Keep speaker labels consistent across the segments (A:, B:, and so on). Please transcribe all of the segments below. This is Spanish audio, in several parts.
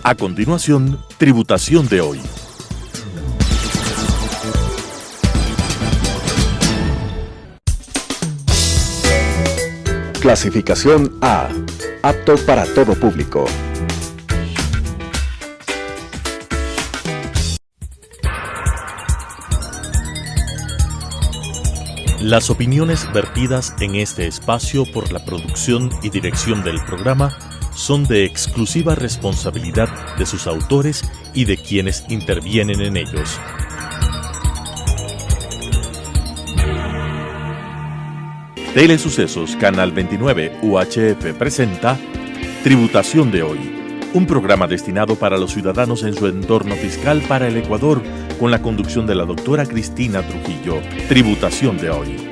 A: A continuación, Tributación de hoy.
B: Clasificación A. Apto para todo público.
A: Las opiniones vertidas en este espacio por la producción y dirección del programa son de exclusiva responsabilidad de sus autores y de quienes intervienen en ellos. Telesucesos Canal 29 UHF presenta Tributación de hoy, un programa destinado para los ciudadanos en su entorno fiscal para el Ecuador, con la conducción de la doctora Cristina Trujillo. Tributación de hoy.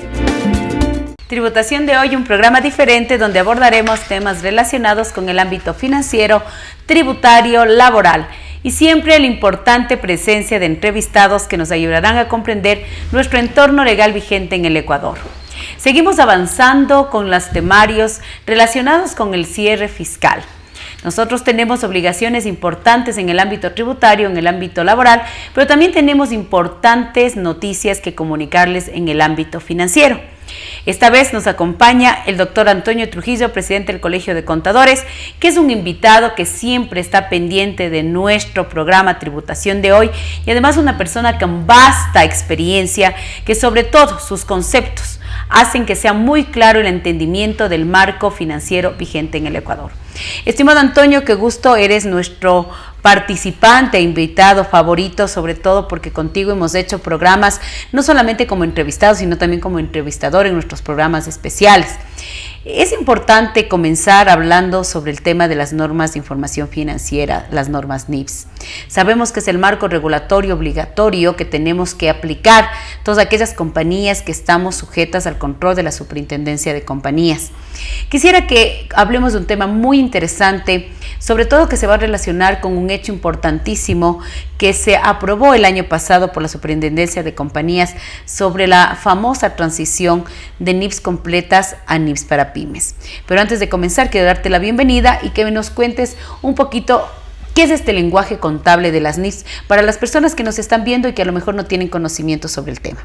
C: Tributación de hoy, un programa diferente donde abordaremos temas relacionados con el ámbito financiero, tributario, laboral y siempre la importante presencia de entrevistados que nos ayudarán a comprender nuestro entorno legal vigente en el Ecuador. Seguimos avanzando con los temarios relacionados con el cierre fiscal. Nosotros tenemos obligaciones importantes en el ámbito tributario, en el ámbito laboral, pero también tenemos importantes noticias que comunicarles en el ámbito financiero. Esta vez nos acompaña el doctor Antonio Trujillo, presidente del Colegio de Contadores, que es un invitado que siempre está pendiente de nuestro programa Tributación de hoy y además una persona con vasta experiencia que sobre todo sus conceptos hacen que sea muy claro el entendimiento del marco financiero vigente en el Ecuador. Estimado Antonio, qué gusto, eres nuestro participante e invitado favorito, sobre todo porque contigo hemos hecho programas no solamente como entrevistado, sino también como entrevistador en nuestros programas especiales. Es importante comenzar hablando sobre el tema de las normas de información financiera, las normas NIFS. Sabemos que es el marco regulatorio obligatorio que tenemos que aplicar todas aquellas compañías que estamos sujetas al control de la Superintendencia de Compañías. Quisiera que hablemos de un tema muy interesante, sobre todo que se va a relacionar con un hecho importantísimo que se aprobó el año pasado por la Superintendencia de Compañías sobre la famosa transición de NIFS completas a NIFS para pymes. Pero antes de comenzar, quiero darte la bienvenida y que nos cuentes un poquito qué es este lenguaje contable de las NIFS para las personas que nos están viendo y que a lo mejor no tienen conocimiento sobre el tema.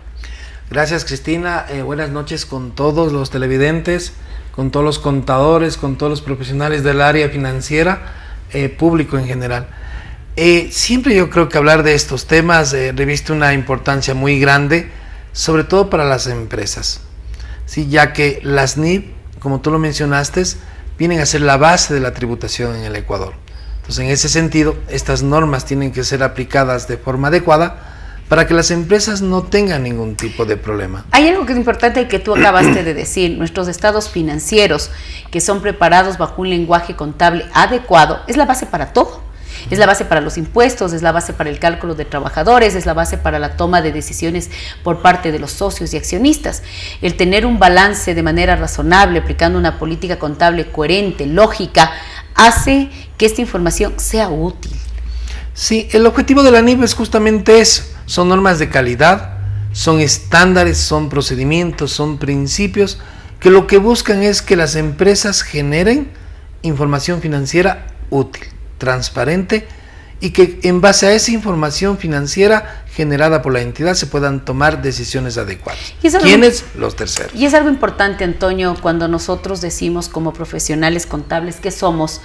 D: Gracias, Cristina. Buenas noches con todos los televidentes, con todos los contadores, con todos los profesionales del área financiera, público en general. Siempre yo creo que hablar de estos temas reviste una importancia muy grande, sobre todo para las empresas, ¿sí? Ya que las NIF, como tú lo mencionaste, vienen a ser la base de la tributación en el Ecuador. Entonces, en ese sentido, estas normas tienen que ser aplicadas de forma adecuada para que las empresas no tengan ningún tipo de problema.
C: Hay algo que es importante y que tú acabaste de decir: nuestros estados financieros, que son preparados bajo un lenguaje contable adecuado, es la base para todo. Es la base para los impuestos, es la base para el cálculo de trabajadores, es la base para la toma de decisiones por parte de los socios y accionistas. El tener un balance de manera razonable, aplicando una política contable coherente, lógica, hace que esta información sea útil.
D: Sí, el objetivo de la NIF es justamente eso. Son normas de calidad, son estándares, son procedimientos, son principios que lo que buscan es que las empresas generen información financiera útil, transparente, y que en base a esa información financiera generada por la entidad se puedan tomar decisiones adecuadas. ¿Quiénes? Los terceros.
C: Y es algo importante, Antonio, cuando nosotros decimos como profesionales contables que somos,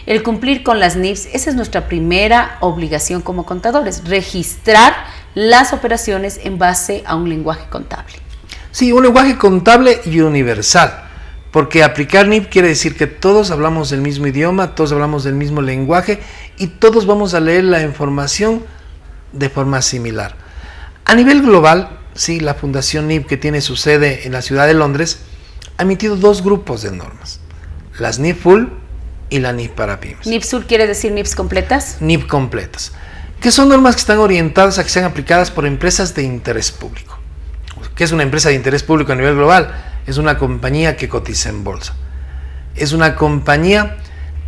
C: el cumplir con las NIFs, esa es nuestra primera obligación como contadores, registrar las operaciones en base a un lenguaje contable.
D: Sí, un lenguaje contable y universal, porque aplicar NIF quiere decir que todos hablamos el mismo idioma, todos hablamos del mismo lenguaje y todos vamos a leer la información de forma similar. A nivel global, sí, la Fundación NIF, que tiene su sede en la ciudad de Londres, ha emitido dos grupos de normas, las NIF Full y la NIF para pymes.
C: ¿NIF Full quiere decir NIFs completas?
D: NIF completas, que son normas que están orientadas a que sean aplicadas por empresas de interés público. ¿Qué es una empresa de interés público a nivel global? Es una compañía que cotiza en bolsa. Es una compañía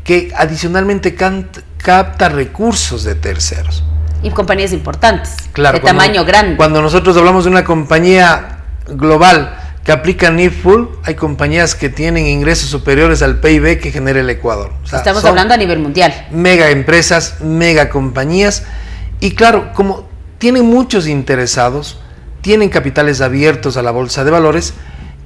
D: que adicionalmente capta recursos de terceros.
C: Y compañías importantes,
D: claro,
C: de tamaño grande.
D: Cuando nosotros hablamos de una compañía global que aplican NIF Full, hay compañías que tienen ingresos superiores al PIB que genera el Ecuador. O sea,
C: estamos hablando a nivel mundial.
D: Mega empresas, mega compañías, y claro, como tienen muchos interesados, tienen capitales abiertos a la bolsa de valores,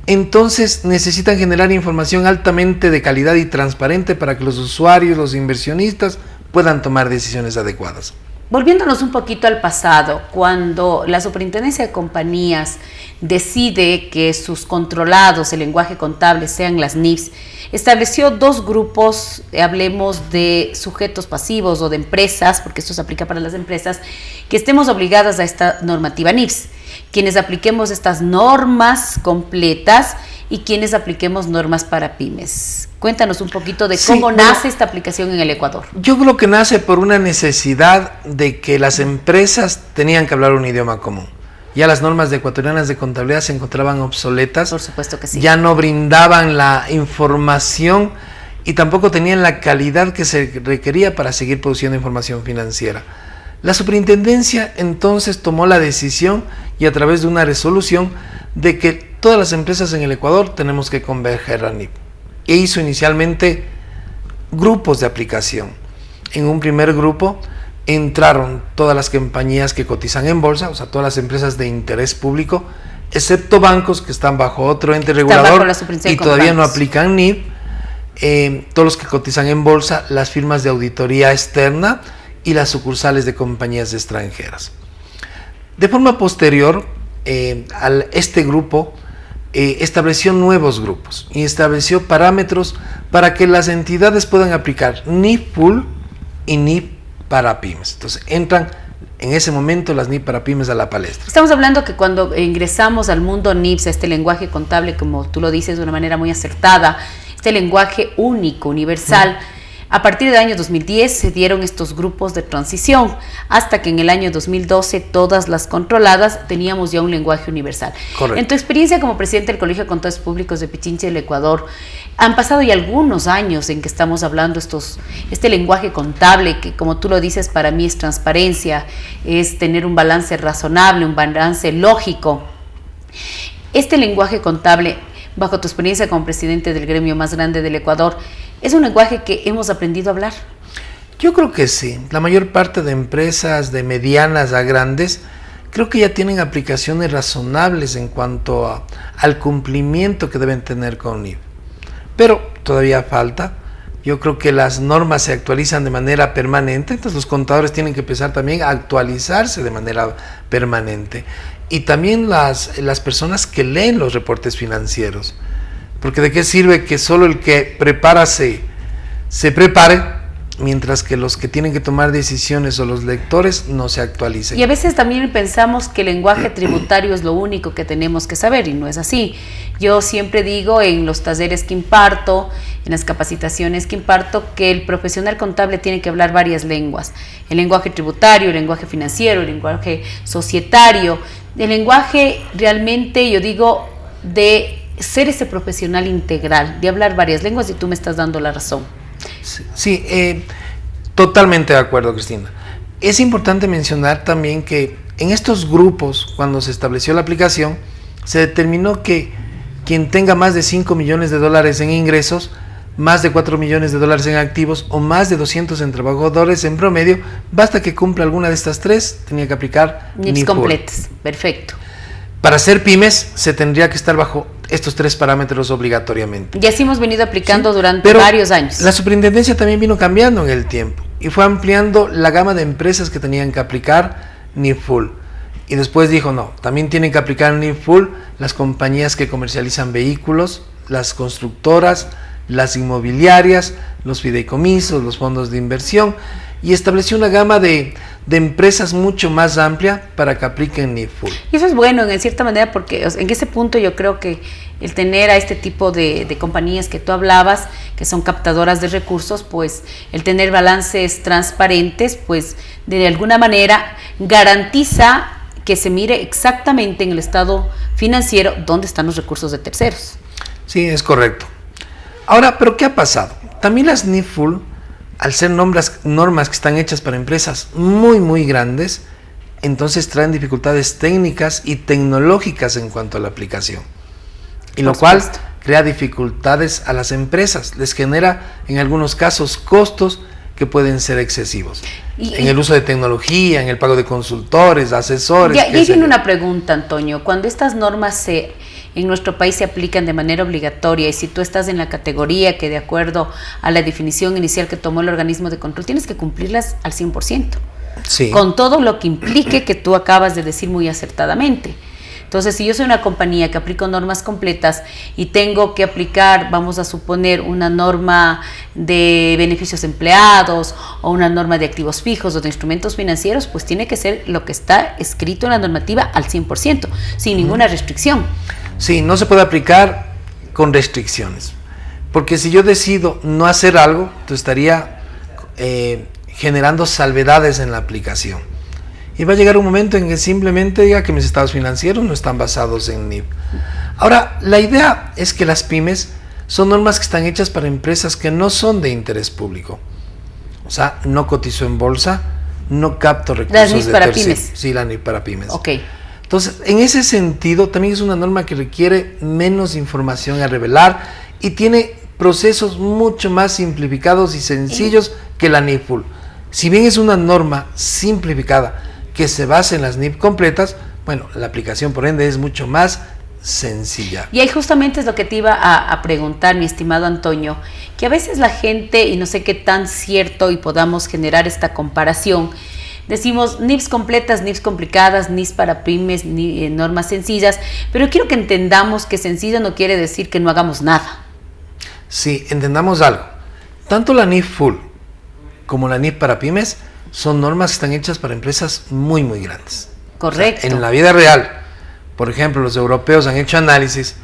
D: entonces necesitan generar información altamente de calidad y transparente para que los usuarios, los inversionistas puedan tomar decisiones adecuadas.
C: Volviéndonos un poquito al pasado, cuando la Superintendencia de Compañías decide que sus controlados, el lenguaje contable, sean las NIFs, estableció dos grupos, hablemos de sujetos pasivos o de empresas, porque esto se aplica para las empresas, que estemos obligadas a esta normativa NIFs, quienes apliquemos estas normas completas y quienes apliquemos normas para pymes. Cuéntanos un poquito de cómo nace esta aplicación en el Ecuador.
D: Yo creo que nace por una necesidad de que las empresas tenían que hablar un idioma común. Ya las normas ecuatorianas de contabilidad se encontraban obsoletas.
C: Por supuesto que sí.
D: Ya no brindaban la información y tampoco tenían la calidad que se requería para seguir produciendo información financiera. La superintendencia entonces tomó la decisión y a través de una resolución de que todas las empresas en el Ecuador tenemos que converger a NIF. E hizo inicialmente grupos de aplicación. En un primer grupo entraron todas las compañías que cotizan en bolsa, o sea, todas las empresas de interés público, excepto bancos que están bajo otro ente regulador y todavía no aplican NIF. Todos los que cotizan en bolsa, las firmas de auditoría externa y las sucursales de compañías extranjeras. De forma posterior, este grupo estableció nuevos grupos y estableció parámetros para que las entidades puedan aplicar NIF Full y NIF para pymes. Entonces entran en ese momento las NIF para pymes a la palestra.
C: Estamos hablando que cuando ingresamos al mundo NIFs, a este lenguaje contable, como tú lo dices de una manera muy acertada, este lenguaje único, universal, a partir del año 2010 se dieron estos grupos de transición, hasta que en el año 2012 todas las controladas teníamos ya un lenguaje universal.
D: Correcto.
C: En tu experiencia como presidente del Colegio de Contadores Públicos de Pichincha del Ecuador, han pasado ya algunos años en que estamos hablando este lenguaje contable, que como tú lo dices, para mí es transparencia, es tener un balance razonable, un balance lógico. Este lenguaje contable, bajo tu experiencia como presidente del gremio más grande del Ecuador, ¿es un lenguaje que hemos aprendido a hablar?
D: Yo creo que sí. La mayor parte de empresas, de medianas a grandes, creo que ya tienen aplicaciones razonables en cuanto al cumplimiento que deben tener con NIF. Pero todavía falta. Yo creo que las normas se actualizan de manera permanente, entonces los contadores tienen que empezar también a actualizarse de manera permanente. Y también las personas que leen los reportes financieros. Porque de qué sirve que solo el que prepara se prepare, mientras que los que tienen que tomar decisiones o los lectores no se actualicen.
C: Y a veces también pensamos que el lenguaje tributario es lo único que tenemos que saber, y no es así. Yo siempre digo en los talleres que imparto, en las capacitaciones que imparto, que el profesional contable tiene que hablar varias lenguas. El lenguaje tributario, el lenguaje financiero, el lenguaje societario, el lenguaje realmente, yo digo, de ser ese profesional integral, de hablar varias lenguas, y tú me estás dando la razón.
D: Sí, totalmente de acuerdo, Cristina. Es importante mencionar también que en estos grupos, cuando se estableció la aplicación, se determinó que quien tenga más de 5 millones de dólares en ingresos, más de 4 millones de dólares en activos o más de 200 en trabajadores en promedio, basta que cumpla alguna de estas tres, tenía que aplicar
C: NIFs completas. Perfecto.
D: Para ser pymes se tendría que estar bajo estos tres parámetros obligatoriamente.
C: Y así hemos venido aplicando durante varios años.
D: La superintendencia también vino cambiando en el tiempo y fue ampliando la gama de empresas que tenían que aplicar NIF Full. Y después dijo, no, también tienen que aplicar NIF Full las compañías que comercializan vehículos, las constructoras, las inmobiliarias, los fideicomisos, los fondos de inversión, y estableció una gama de empresas mucho más amplia para que apliquen NIF Full.
C: Y eso es bueno en cierta manera, porque en ese punto yo creo que el tener a este tipo de compañías que tú hablabas, que son captadoras de recursos, pues el tener balances transparentes, pues de alguna manera garantiza que se mire exactamente en el estado financiero dónde están los recursos de terceros.
D: Sí, es correcto. Ahora, ¿pero qué ha pasado? También las NIF Full, al ser normas que están hechas para empresas muy, muy grandes, entonces traen dificultades técnicas y tecnológicas en cuanto a la aplicación. y lo cual crea dificultades a las empresas, les genera en algunos casos costos que pueden ser excesivos en el uso de tecnología, en el pago de consultores, asesores.
C: Y ahí viene una pregunta, Antonio. Cuando estas normas en nuestro país se aplican de manera obligatoria, y si tú estás en la categoría que de acuerdo a la definición inicial que tomó el organismo de control, tienes que cumplirlas al 100%,
D: sí,
C: con todo lo que implique, que tú acabas de decir muy acertadamente. Entonces, si yo soy una compañía que aplico normas completas y tengo que aplicar, vamos a suponer, una norma de beneficios empleados o una norma de activos fijos o de instrumentos financieros, pues tiene que ser lo que está escrito en la normativa al 100%, sin ninguna restricción.
D: Sí, no se puede aplicar con restricciones, porque si yo decido no hacer algo, entonces estaría generando salvedades en la aplicación. Y va a llegar un momento en que simplemente diga que mis estados financieros no están basados en NIF. Ahora, la idea es que las pymes son normas que están hechas para empresas que no son de interés público. O sea, no cotizo en bolsa, no capto recursos
C: NIF
D: de
C: para
D: terceros.
C: pymes.
D: Sí, la NIF para pymes.
C: Ok.
D: Entonces, en ese sentido, también es una norma que requiere menos información a revelar y tiene procesos mucho más simplificados y sencillos que la NIF Full. Si bien es una norma simplificada que se basa en las NIF completas, bueno, la aplicación por ende es mucho más sencilla.
C: Y ahí justamente es lo que te iba a preguntar, mi estimado Antonio, que a veces la gente, y no sé qué tan cierto y podamos generar esta comparación, decimos NIFs completas, NIFs complicadas, NIFs para pymes, normas sencillas, pero quiero que entendamos que sencillo no quiere decir que no hagamos nada.
D: Sí, entendamos algo. Tanto la NIF Full como la NIF para pymes son normas que están hechas para empresas muy, muy grandes.
C: Correcto.
D: O sea, en la vida real, por ejemplo, los europeos han hecho análisis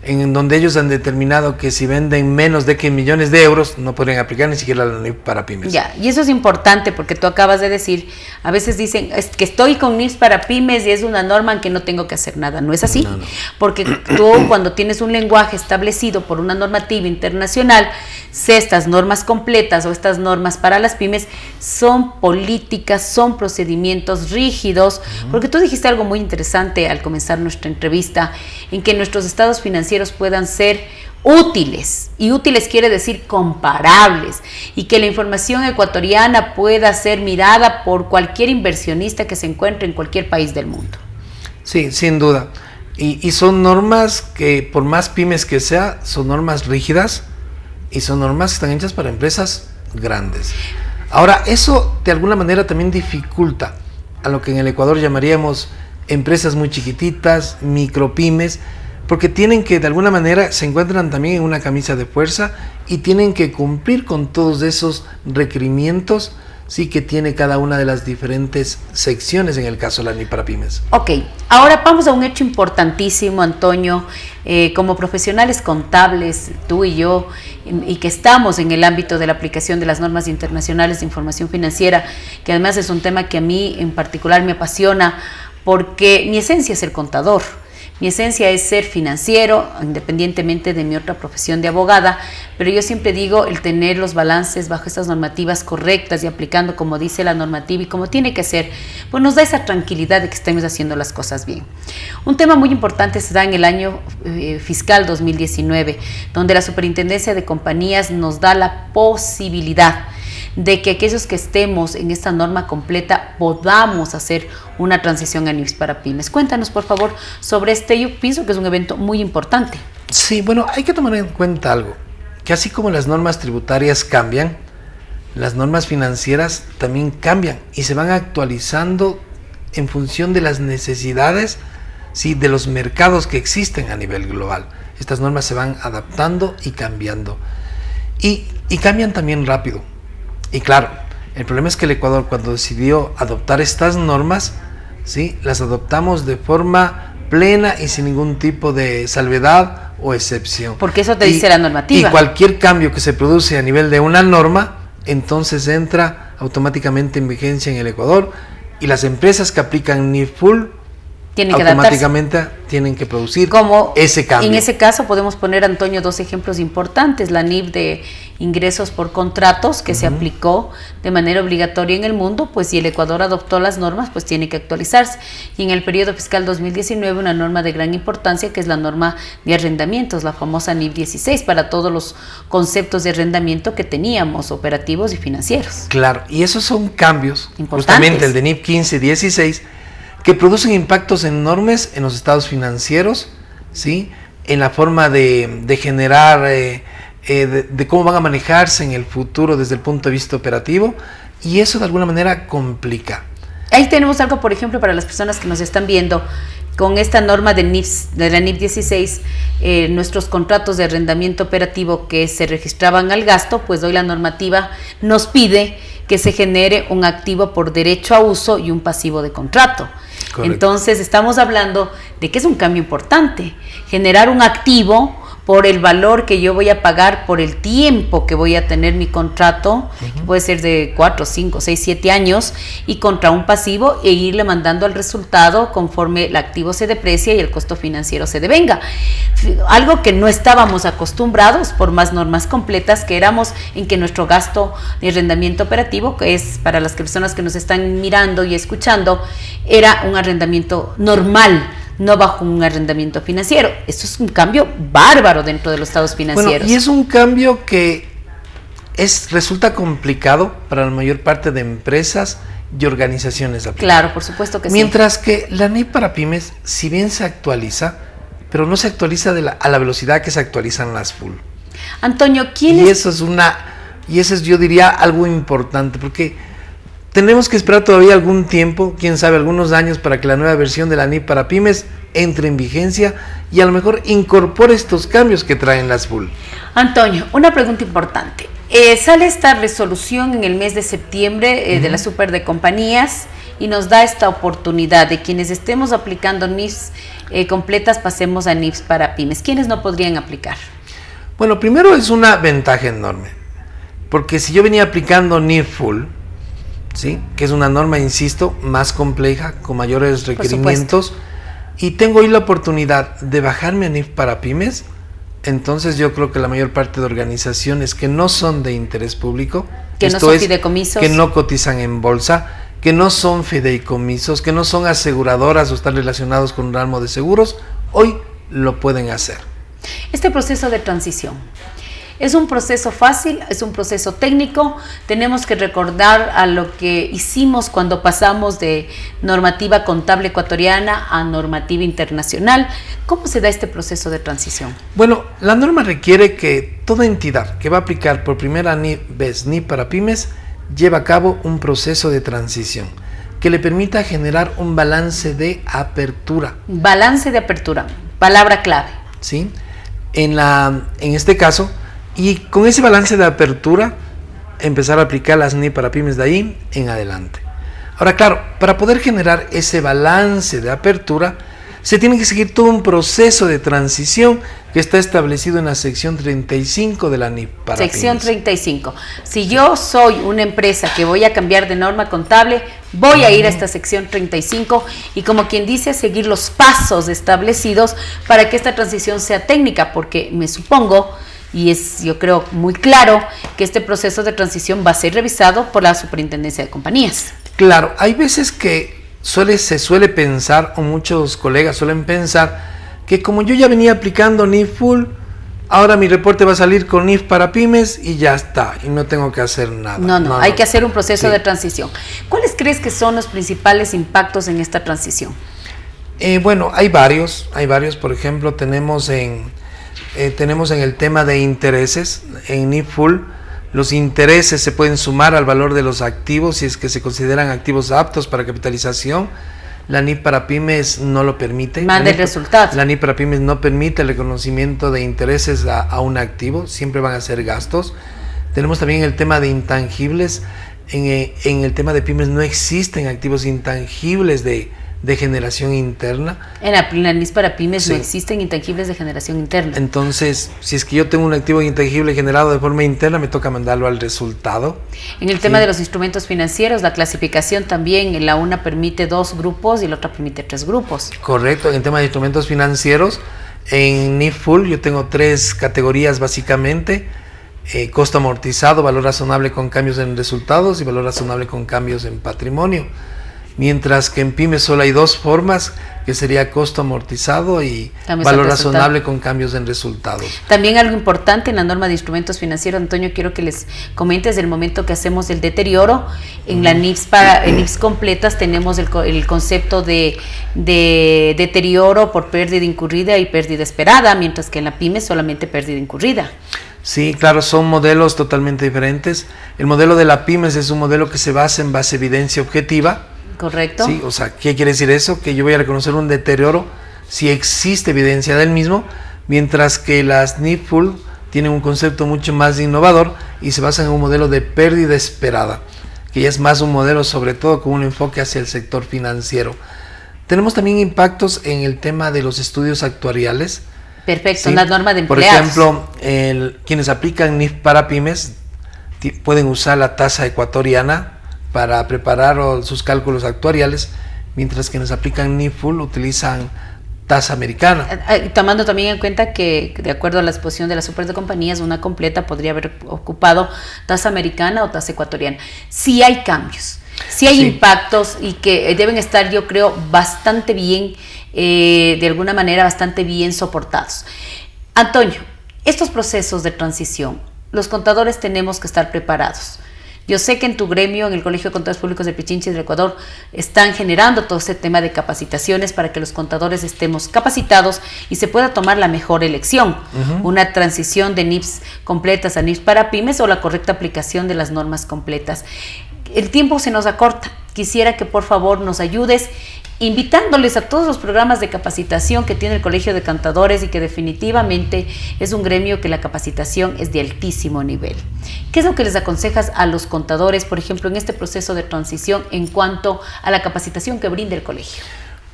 D: en donde ellos han determinado que si venden menos de 100 millones de euros no podrían aplicar ni siquiera la NIF para pymes.
C: Ya, y eso es importante porque tú acabas de decir, a veces dicen, es que estoy con NIFs para pymes y es una norma en que no tengo que hacer nada. No es así,
D: No.
C: Porque tú cuando tienes un lenguaje establecido por una normativa internacional, estas normas completas o estas normas para las pymes son políticas, son procedimientos rígidos, porque tú dijiste algo muy interesante al comenzar nuestra entrevista, en que nuestros estados financieros puedan ser útiles, y útiles quiere decir comparables, y que la información ecuatoriana pueda ser mirada por cualquier inversionista que se encuentre en cualquier país del mundo.
D: Sí, sin duda. Y son normas que, por más pymes que sea, son normas rígidas y son normas que están hechas para empresas grandes. Ahora, eso de alguna manera también dificulta a lo que en el Ecuador llamaríamos empresas muy chiquititas, micropymes, porque tienen que, de alguna manera, se encuentran también en una camisa de fuerza y tienen que cumplir con todos esos requerimientos, sí, que tiene cada una de las diferentes secciones en el caso de la NIF para pymes.
C: Ok, ahora vamos a un hecho importantísimo, Antonio, como profesionales contables, tú y yo, y que estamos en el ámbito de la aplicación de las normas internacionales de información financiera, que además es un tema que a mí en particular me apasiona, porque mi esencia es ser contador. Mi esencia es ser financiero, independientemente de mi otra profesión de abogada, pero yo siempre digo, el tener los balances bajo estas normativas correctas y aplicando como dice la normativa y como tiene que ser, pues nos da esa tranquilidad de que estemos haciendo las cosas bien. Un tema muy importante se da en el año fiscal 2019, donde la Superintendencia de Compañías nos da la posibilidad de que aquellos que estemos en esta norma completa podamos hacer una transición a NIFs para pymes. Cuéntanos, por favor, sobre este. Yo pienso que es un evento muy importante.
D: Sí, bueno, hay que tomar en cuenta algo, que así como las normas tributarias cambian, las normas financieras también cambian y se van actualizando en función de las necesidades, sí, de los mercados que existen a nivel global. Estas normas se van adaptando y cambiando. Y cambian también rápido. Y claro, el problema es que el Ecuador, cuando decidió adoptar estas normas, ¿sí?, las adoptamos de forma plena y sin ningún tipo de salvedad o excepción.
C: Porque eso te dice la normativa.
D: Y cualquier cambio que se produce a nivel de una norma, entonces entra automáticamente en vigencia en el Ecuador, y las empresas que aplican NIF Full
C: tienen que
D: automáticamente tienen que producir ese cambio.
C: En ese caso podemos poner, Antonio, dos ejemplos importantes: la NIF de ingresos por contratos que se aplicó de manera obligatoria en el mundo, pues si el Ecuador adoptó las normas, pues tiene que actualizarse. Y en el periodo fiscal 2019 una norma de gran importancia, que es la norma de arrendamientos, la famosa NIF 16, para todos los conceptos de arrendamiento que teníamos, operativos y financieros.
D: Claro, y esos son cambios,
C: importantes.
D: Justamente el de NIF 15 y 16, que producen impactos enormes en los estados financieros, ¿sí? En la forma de generar, de cómo van a manejarse en el futuro desde el punto de vista operativo, y eso de alguna manera complica.
C: Ahí tenemos algo, por ejemplo, para las personas que nos están viendo, con esta norma de la NIF 16, nuestros contratos de arrendamiento operativo que se registraban al gasto, pues hoy la normativa nos pide que se genere un activo por derecho a uso y un pasivo de contrato. Correcto. Entonces estamos hablando de que es un cambio importante, generar un activo por el valor que yo voy a pagar por el tiempo que voy a tener mi contrato, que puede ser de 4, 5, 6, 7 años, y contra un pasivo e irle mandando al resultado conforme el activo se deprecia y el costo financiero se devenga. Algo que no estábamos acostumbrados por más normas completas que éramos, en que nuestro gasto de arrendamiento operativo, que es para las personas que nos están mirando y escuchando, era un arrendamiento normal, no bajo un arrendamiento financiero. Esto es un cambio bárbaro dentro de los estados financieros.
D: Bueno, y es un cambio que resulta complicado para la mayor parte de empresas y organizaciones.
C: Claro, por supuesto que
D: Mientras que la NIF para pymes, si bien se actualiza, pero no se actualiza a la velocidad que se actualizan las full.
C: Antonio,
D: eso es, yo diría, algo importante, porque tenemos que esperar todavía algún tiempo, quién sabe, algunos años, para que la nueva versión de la NIF para pymes entre en vigencia y a lo mejor incorpore estos cambios que traen las full.
C: Antonio, una pregunta importante. Sale esta resolución en el mes de septiembre de la Super de Compañías y nos da esta oportunidad de quienes estemos aplicando NIFs completas, pasemos a NIFs para pymes. ¿Quiénes no podrían aplicar?
D: Bueno, primero es una ventaja enorme, porque si yo venía aplicando NIF full, ¿sí? Que es una norma, insisto, más compleja, con mayores requerimientos, y tengo hoy la oportunidad de bajarme a NIF para pymes, entonces yo creo que la mayor parte de organizaciones que no son de interés público,
C: que no son fideicomisos,
D: que no cotizan en bolsa, que no son fideicomisos, que no son aseguradoras o están relacionados con un ramo de seguros, hoy lo pueden hacer.
C: Este proceso de transición, ¿es un proceso fácil? ¿Es un proceso técnico? Tenemos que recordar a lo que hicimos cuando pasamos de normativa contable ecuatoriana a normativa internacional. ¿Cómo se da este proceso de transición?
D: Bueno, la norma requiere que toda entidad que va a aplicar por primera vez NIF para pymes lleve a cabo un proceso de transición que le permita generar un balance de apertura.
C: Balance de apertura, palabra clave.
D: ¿Sí? En este caso, y con ese balance de apertura, empezar a aplicar las NIF para pymes de ahí en adelante. Ahora, claro, para poder generar ese balance de apertura, se tiene que seguir todo un proceso de transición que está establecido en la sección 35 de la NIF para pymes.
C: Sección 35. Si yo soy una empresa que voy a cambiar de norma contable, voy a ir a esta sección 35 y, como quien dice, seguir los pasos establecidos para que esta transición sea técnica, porque me supongo, y es, yo creo, muy claro que este proceso de transición va a ser revisado por la Superintendencia de Compañías.
D: Claro, hay veces que se suele pensar, o muchos colegas suelen pensar, que como yo ya venía aplicando NIF full, ahora mi reporte va a salir con NIF para pymes y ya está, y no tengo que hacer nada.
C: No, hay que hacer un proceso de transición. ¿Cuáles crees que son los principales impactos en esta transición?
D: Bueno, hay varios, por ejemplo, tenemos en el tema de intereses, en NIF full, los intereses se pueden sumar al valor de los activos si es que se consideran activos aptos para capitalización. La NIF para pymes no lo permite.
C: Manda el resultado.
D: La NIF para pymes no permite el reconocimiento de intereses a un activo, siempre van a ser gastos. Tenemos también el tema de intangibles. En el tema de pymes no existen activos intangibles de de generación interna.
C: En la NIPS para pymes
D: Sí.
C: no existen intangibles de generación interna.
D: Entonces, si es que yo tengo un activo intangible generado de forma interna, me toca mandarlo al resultado.
C: En el tema de los instrumentos financieros, la clasificación también, la una permite 2 grupos y la otra permite 3 grupos.
D: Correcto, en el tema de instrumentos financieros, en NIF Full yo tengo 3 categorías básicamente: costo amortizado, valor razonable con cambios en resultados y valor razonable con cambios en patrimonio. Mientras que en pymes solo hay 2 formas, que sería costo amortizado y
C: Cambios
D: valor
C: en resultado.
D: razonable con cambios en resultados.
C: También algo importante en la norma de instrumentos financieros, Antonio, quiero que les comentes del momento que hacemos el deterioro. En la NIPS en NIPS completas tenemos el concepto de deterioro por pérdida incurrida y pérdida esperada, mientras que en la pyme solamente pérdida incurrida.
D: Sí, claro, son modelos totalmente diferentes. El modelo de la pymes es un modelo que se basa en base a evidencia objetiva.
C: ¿Correcto?
D: Sí, o sea, ¿qué quiere decir eso? Que yo voy a reconocer un deterioro si existe evidencia del mismo, mientras que las NIF Full tienen un concepto mucho más innovador y se basan en un modelo de pérdida esperada, que ya es más un modelo sobre todo con un enfoque hacia el sector financiero. Tenemos también impactos en el tema de los estudios actuariales.
C: Perfecto,
D: ¿Sí?
C: la norma de
D: Por
C: empleados.
D: ejemplo, quienes aplican NIF para pymes pueden usar la tasa ecuatoriana para preparar sus cálculos actuariales, mientras que quienes aplican NIF Full utilizan tasa americana.
C: Tomando también en cuenta que, de acuerdo a la exposición de las super de compañías, una completa podría haber ocupado tasa americana o tasa ecuatoriana. Sí hay cambios, sí hay impactos y que deben estar, yo creo, bastante bien, de alguna manera bastante bien soportados. Antonio, estos procesos de transición, los contadores tenemos que estar preparados. Yo sé que en tu gremio, en el Colegio de Contadores Públicos del Pichincha y del Ecuador, están generando todo este tema de capacitaciones para que los contadores estemos capacitados y se pueda tomar la mejor elección. Una transición de NIPS completas a NIPS para pymes o la correcta aplicación de las normas completas. El tiempo se nos acorta. Quisiera que por favor nos ayudes invitándoles a todos los programas de capacitación que tiene el Colegio de Contadores y que definitivamente es un gremio que la capacitación es de altísimo nivel. ¿Qué es lo que les aconsejas a los contadores, por ejemplo, en este proceso de transición en cuanto a la capacitación que brinda el colegio?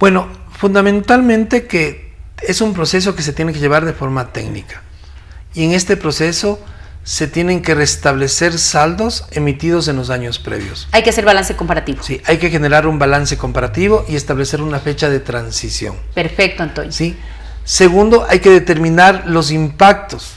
D: Bueno, fundamentalmente que es un proceso que se tiene que llevar de forma técnica. Y en este proceso se tienen que restablecer saldos emitidos en los años previos.
C: Hay que hacer balance comparativo.
D: Sí, hay que generar un balance comparativo y establecer una fecha de transición.
C: Perfecto, Antonio.
D: ¿Sí? Segundo, hay que determinar los impactos,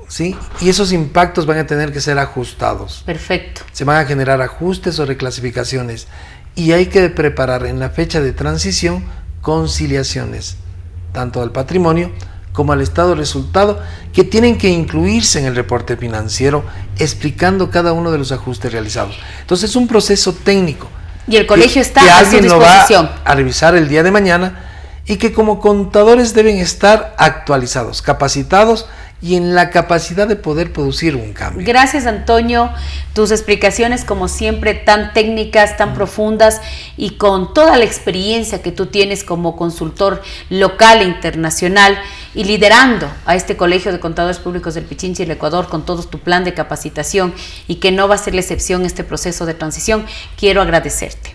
D: ¿sí? Y esos impactos van a tener que ser ajustados.
C: Perfecto.
D: Se van a generar ajustes o reclasificaciones y hay que preparar en la fecha de transición conciliaciones, tanto al patrimonio como al estado de resultado, que tienen que incluirse en el reporte financiero explicando cada uno de los ajustes realizados. Entonces es un proceso técnico.
C: Y el colegio está
D: que
C: a su
D: alguien
C: disposición.
D: lo va a revisar el día de mañana y que como contadores deben estar actualizados, capacitados y en la capacidad de poder producir un cambio.
C: Gracias, Antonio. Tus explicaciones, como siempre, tan técnicas, tan profundas y con toda la experiencia que tú tienes como consultor local e internacional y liderando a este Colegio de Contadores Públicos del Pichincha y el Ecuador con todo tu plan de capacitación y que no va a ser la excepción este proceso de transición, quiero agradecerte.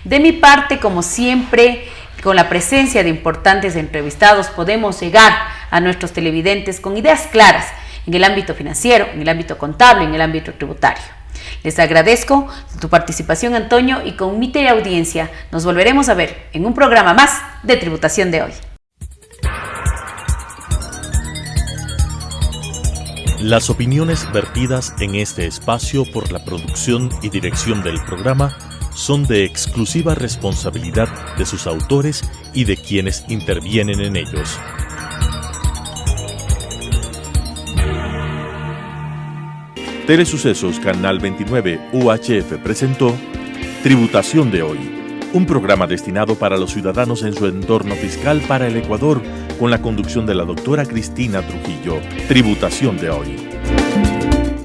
C: De mi parte, como siempre, con la presencia de importantes entrevistados, podemos llegar a nuestros televidentes con ideas claras en el ámbito financiero, en el ámbito contable, en el ámbito tributario. Les agradezco tu participación, Antonio, y con mi teleaudiencia nos volveremos a ver en un programa más de Tributación de Hoy.
A: Las opiniones vertidas en este espacio por la producción y dirección del programa son de exclusiva responsabilidad de sus autores y de quienes intervienen en ellos. Telesucesos Canal 29 UHF presentó Tributación de Hoy, un programa destinado para los ciudadanos en su entorno fiscal para el Ecuador, con la conducción de la doctora Cristina Trujillo. Tributación de Hoy.